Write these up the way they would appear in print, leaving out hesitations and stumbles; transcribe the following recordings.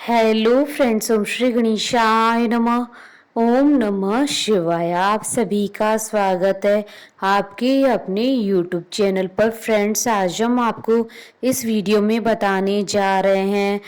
Hello friends, ओम श्री गणेशाय नमः। ओम नमः शिवाय। आप सभी का स्वागत है आपके अपने यूट्यूब चैनल पर। फ्रेंड्स, आज हम आपको इस वीडियो में बताने जा रहे हैं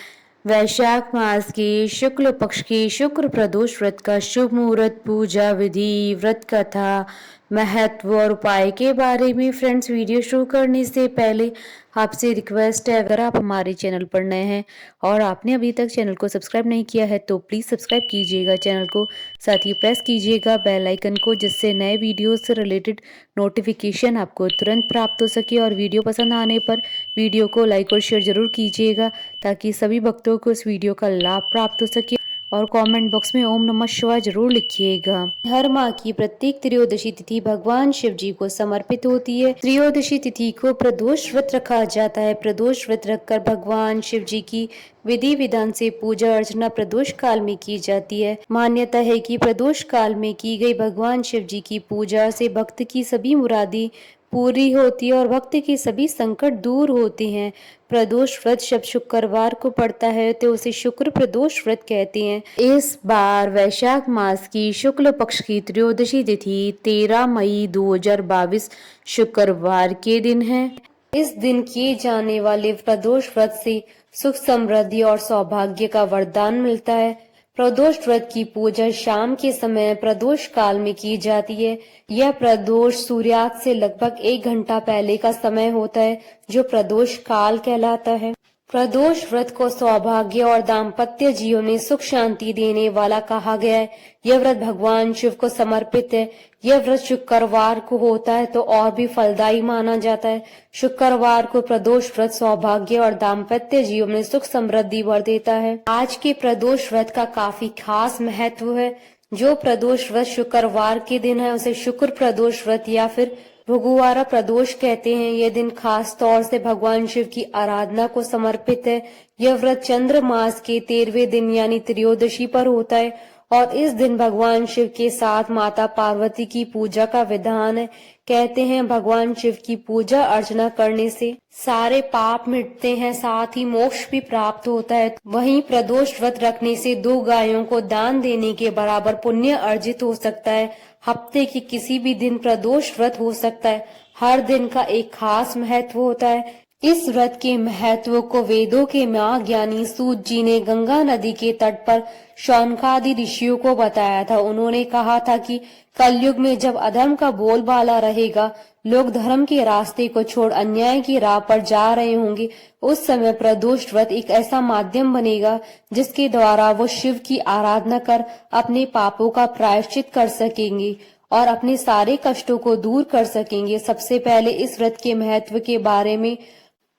वैशाख मास के शुक्ल पक्ष के शुक्र प्रदोष व्रत का शुभ मुहूर्त, पूजा विधि, व्रत कथा, महत्व और उपाय के बारे में। फ्रेंड्स, वीडियो शुरू करने से पहले आपसे रिक्वेस्ट है, अगर आप हमारे चैनल पर नए हैं और आपने अभी तक चैनल को सब्सक्राइब नहीं किया है तो प्लीज़ सब्सक्राइब कीजिएगा चैनल को, साथ ही प्रेस कीजिएगा बेल आइकन को, जिससे नए वीडियो से रिलेटेड नोटिफिकेशन आपको तुरंत प्राप्त हो सके। और वीडियो पसंद आने पर वीडियो को लाइक और शेयर जरूर कीजिएगा ताकि सभी भक्तों को इस वीडियो का लाभ प्राप्त हो सके। और कमेंट बॉक्स में ओम नमः शिवाय जरूर लिखिएगा। हर माह की प्रत्येक त्रयोदशी तिथि भगवान शिव जी को समर्पित होती है। त्रयोदशी तिथि को प्रदोष व्रत रखा जाता है। प्रदोष व्रत रखकर भगवान शिव जी की विधि विधान से पूजा अर्चना प्रदोष काल में की जाती है। मान्यता है कि प्रदोष काल में की गई भगवान शिव जी की पूजा से भक्त की सभी मुरादें पूरी होती है और भक्त के सभी संकट दूर होते हैं। प्रदोष व्रत जब शुक्रवार को पड़ता है तो उसे शुक्र प्रदोष व्रत कहते हैं। इस बार वैशाख मास की शुक्ल पक्ष की त्रयोदशी तिथि 13 मई 2022 शुक्रवार के दिन है। इस दिन किए जाने वाले प्रदोष व्रत से सुख समृद्धि और सौभाग्य का वरदान मिलता है। प्रदोष व्रत की पूजा शाम के समय प्रदोष काल में की जाती है। यह प्रदोष सूर्यास्त से लगभग 1 घंटा पहले का समय होता है, जो प्रदोष काल कहलाता है। प्रदोष व्रत को सौभाग्य और दाम्पत्य जीवन में सुख शांति देने वाला कहा गया है। यह व्रत भगवान शिव को समर्पित है। यह व्रत शुक्रवार को होता है तो और भी फलदायी माना जाता है। शुक्रवार को प्रदोष व्रत सौभाग्य और दाम्पत्य जीवन में सुख समृद्धि भर देता है। आज के प्रदोष व्रत का काफी खास महत्व है। जो प्रदोष व्रत शुक्रवार के दिन है उसे शुक्र प्रदोष व्रत या फिर भृगुवारा प्रदोष कहते हैं। यह दिन खास तौर से भगवान शिव की आराधना को समर्पित है। यह व्रत चंद्र मास के 13वें दिन यानी त्रयोदशी पर होता है और इस दिन भगवान शिव के साथ माता पार्वती की पूजा का विधान है। कहते हैं भगवान शिव की पूजा अर्चना करने से सारे पाप मिटते हैं, साथ ही मोक्ष भी प्राप्त होता है। वहीं प्रदोष व्रत रखने से 2 गायों को दान देने के बराबर पुण्य अर्जित हो सकता है। हफ्ते के किसी भी दिन प्रदोष व्रत हो सकता है। हर दिन का एक खास महत्व होता है। इस व्रत के महत्व को वेदों के माँ ज्ञानी सूत जी ने गंगा नदी के तट पर शौनकादि ऋषियों को बताया था। उन्होंने कहा था कि कलयुग में जब अधर्म का बोलबाला रहेगा, लोग धर्म के रास्ते को छोड़ अन्याय की राह पर जा रहे होंगे, उस समय प्रदोष व्रत एक ऐसा माध्यम बनेगा जिसके द्वारा वो शिव की आराधना कर अपने पापों का प्रायश्चित कर सकेंगे और अपने सारे कष्टों को दूर कर सकेंगे। सबसे पहले इस व्रत के महत्व के बारे में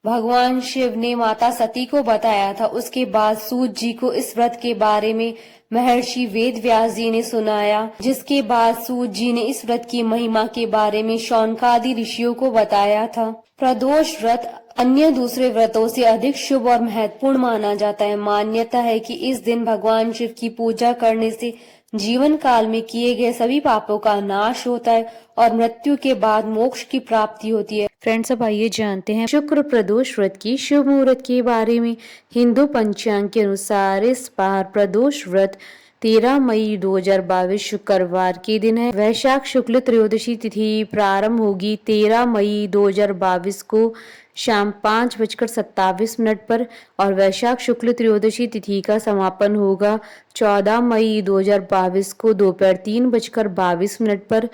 भगवान शिव ने माता सती को बताया था। उसके बाद सूत जी को इस व्रत के बारे में महर्षि वेद व्यास जी ने सुनाया, जिसके बाद सूत जी ने इस व्रत की महिमा के बारे में शौनकादि ऋषियों को बताया था। प्रदोष व्रत अन्य दूसरे व्रतों से अधिक शुभ और महत्वपूर्ण माना जाता है। मान्यता है कि इस दिन भगवान शिव की पूजा करने से जीवन काल में किए गए सभी पापों का नाश होता है और मृत्यु के बाद मोक्ष की प्राप्ति होती है। फ्रेंड्स, अब आइए जानते हैं शुक्र प्रदोष व्रत की शुभ मुहूर्त के बारे में। हिंदू पंचांग के अनुसार इस बार प्रदोष व्रत 13 मई 2022 शुक्रवार के दिन है। वैशाख शुक्ल त्रयोदशी तिथि प्रारंभ होगी 13 मई 2022 को शाम 5:27 पर और वैशाख शुक्ल त्रयोदशी तिथि का समापन होगा 14 मई 2022 को दोपहर 3:22 पर।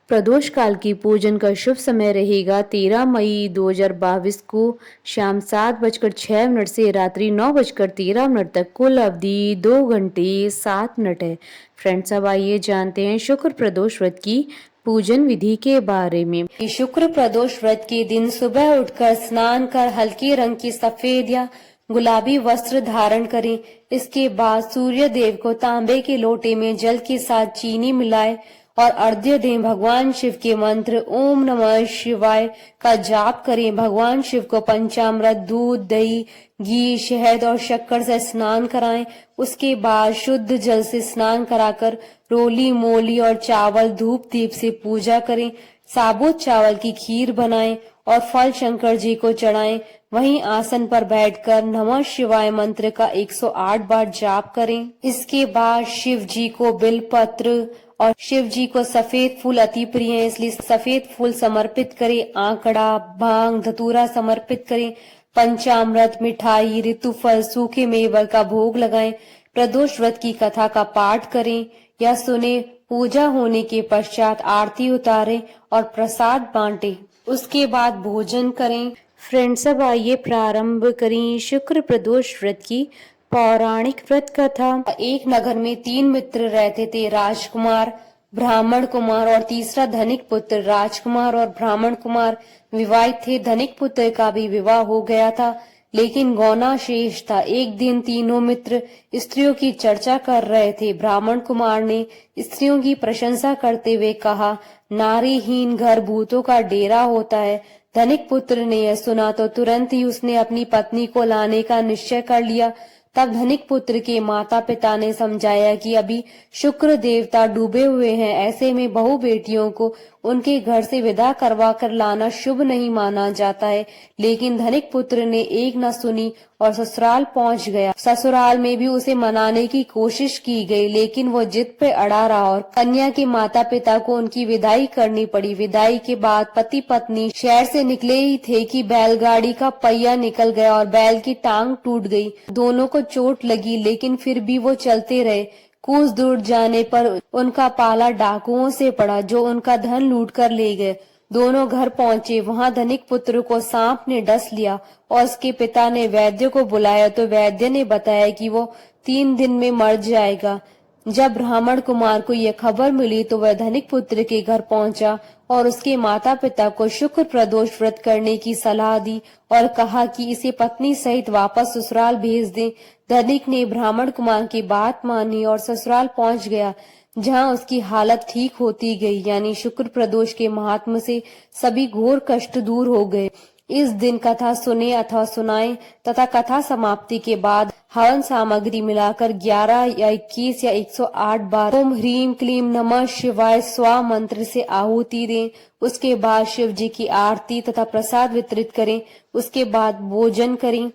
प्रदोष काल की पूजन का शुभ समय रहेगा 13 मई 2022 को शाम 7:06 से रात्रि 9:13 तक। कुल अवधि 2 घंटे 7 मिनट है। फ्रेंड्स, अब आइए जानते हैं शुक्र प्रदोष व्रत की पूजन विधि के बारे में। शुक्र प्रदोष व्रत के दिन सुबह उठकर स्नान कर हल्के रंग की सफेद या गुलाबी वस्त्र धारण करें। इसके बाद सूर्य देव को तांबे के लोटे में जल के साथ चीनी मिलाए और अर्घ्य दें। भगवान शिव के मंत्र ओम नमः शिवाय का जाप करें। भगवान शिव को पंचामृत, दूध, दही, घी, शहद और शक्कर से स्नान कराएं। उसके बाद शुद्ध जल से स्नान कराकर रोली, मोली और चावल, धूप दीप से पूजा करें। साबुत चावल की खीर बनाएं और फल शंकर जी को चढ़ाएं। वहीं आसन पर बैठकर नमः शिवाय मंत्र का 108 बार जाप करें। इसके बाद शिव जी को बिलपत्र और शिव जी को सफेद फूल अति प्रिय है, इसलिए सफेद फूल समर्पित करें। आंकड़ा, भांग, धतूरा समर्पित करें। पंचामृत, मिठाई, ऋतुफल, सूखे मेवा का भोग लगाएं। प्रदोष व्रत की कथा का पाठ करें या सुने। पूजा होने के पश्चात आरती उतारें और प्रसाद बांटें। उसके बाद भोजन करें। फ्रेंड्स, अब आइए प्रारंभ करें शुक्र प्रदोष व्रत की पौराणिक व्रत कथा। एक नगर में 3 मित्र रहते थे, राजकुमार, ब्राह्मण कुमार और तीसरा धनिक पुत्र। राजकुमार और ब्राह्मण कुमार विवाहित थे। धनिक पुत्र का भी विवाह हो गया था, लेकिन गौना शेष था। एक दिन तीनों मित्र स्त्रियों की चर्चा कर रहे थे। ब्राह्मण कुमार ने स्त्रियों की प्रशंसा करते हुए कहा, नारीहीन घर भूतों का डेरा होता है। धनिक पुत्र ने यह सुना तो तुरंत ही उसने अपनी पत्नी को लाने का निश्चय कर लिया। तब धनिक पुत्र के माता पिता ने समझाया कि अभी शुक्र देवता डूबे हुए हैं, ऐसे में बहू बेटियों को उनके घर से विदा करवा कर लाना शुभ नहीं माना जाता है। लेकिन धनिक पुत्र ने एक न सुनी और ससुराल पहुंच गया। ससुराल में भी उसे मनाने की कोशिश की गई, लेकिन वो जिद पे अड़ा रहा और कन्या के माता पिता को उनकी विदाई करनी पड़ी। विदाई के बाद पति पत्नी शहर से निकले ही थे कि बैलगाड़ी का पहिया निकल गया और बैल की टांग टूट गई। दोनों को चोट लगी, लेकिन फिर भी वो चलते रहे। कुछ दूर जाने पर उनका पाला डाकुओं से पड़ा, जो उनका धन लूट कर ले गए। दोनों घर पहुंचे। वहां धनिक पुत्र को सांप ने डस लिया और उसके पिता ने वैद्य को बुलाया तो वैद्य ने बताया कि वो 3 दिन में मर जाएगा। जब ब्राह्मण कुमार को यह खबर मिली तो वह धनिक पुत्र के घर पहुंचा और उसके माता पिता को शुक्र प्रदोष व्रत करने की सलाह दी और कहा कि इसे पत्नी सहित वापस ससुराल भेज दें। धनिक ने ब्राह्मण कुमार की बात मानी और ससुराल पहुंच गया, जहां उसकी हालत ठीक होती गई। यानी शुक्र प्रदोष के महात्म से सभी घोर कष्ट दूर हो गए। इस दिन कथा सुने अथवा सुनाएं तथा कथा समाप्ति के बाद हवन सामग्री मिलाकर 11 या 21 या 108 बार ओम ह्रीम क्लीम नमः शिवाय स्वा मंत्र से आहुति दें। उसके बाद शिव जी की आरती तथा प्रसाद वितरित करें। उसके बाद भोजन करें।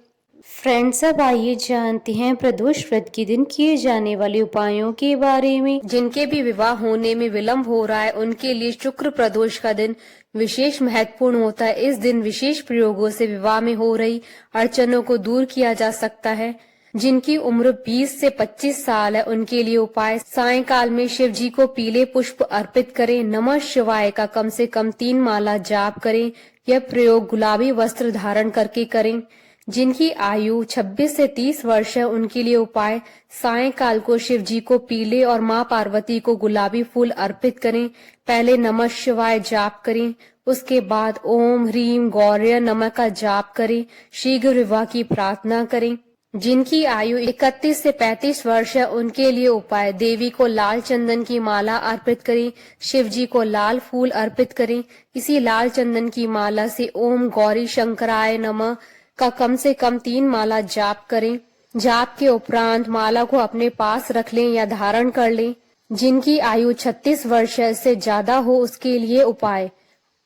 फ्रेंड्स, अब आइए जानते हैं प्रदोष व्रत के दिन किए जाने वाले उपायों के बारे में। जिनके भी विवाह होने में विलंब हो रहा है, उनके लिए शुक्र प्रदोष का दिन विशेष महत्वपूर्ण होता है। इस दिन विशेष प्रयोगों से विवाह में हो रही अड़चनों को दूर किया जा सकता है। जिनकी उम्र 20 से 25 साल है, उनके लिए उपाय: सायंकाल में शिव जी को पीले पुष्प अर्पित करें। नमः शिवाय का कम से कम 3 माला जाप करें। यह प्रयोग गुलाबी वस्त्र धारण करके करें। जिनकी आयु 26 से 30 वर्ष है, उनके लिए उपाय: सायंकाल को शिव जी को पीले और मां पार्वती को गुलाबी फूल अर्पित करें। पहले नमः शिवाय जाप करें, उसके बाद ओम ह्रीम गौर्य नमः का जाप करें। शीघ्र विवाह की प्रार्थना करें। जिनकी आयु 31 से 35 वर्ष है, उनके लिए उपाय: देवी को लाल चंदन की माला अर्पित करें। शिव जी को लाल फूल अर्पित करें। इसी लाल चंदन की माला से ओम गौरी शंकराय नमः का कम से कम 3 माला जाप करें। जाप के उपरांत माला को अपने पास रख लें या धारण कर लें। जिनकी आयु 36 वर्ष से ज्यादा हो, उसके लिए उपाय: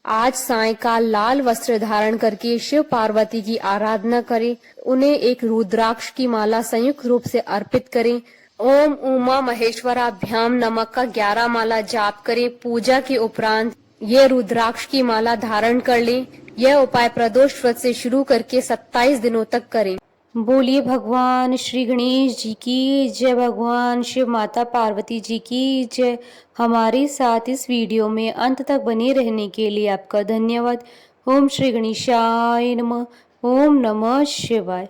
आज सायंकाल लाल वस्त्र धारण करके शिव पार्वती की आराधना करें। उन्हें एक रुद्राक्ष की माला संयुक्त रूप से अर्पित करें। ओम उमा महेश्वराभ्याम नमः का 11 माला जाप करें। पूजा के उपरांत ये रुद्राक्ष की माला धारण कर लें। यह उपाय प्रदोष व्रत से शुरू करके 27 दिनों तक करें। बोलिए भगवान श्री गणेश जी की जय, भगवान शिव माता पार्वती जी की जय। हमारे साथ इस वीडियो में अंत तक बने रहने के लिए आपका धन्यवाद। ओम श्री गणेशाय नमः। ओम नमः शिवाय।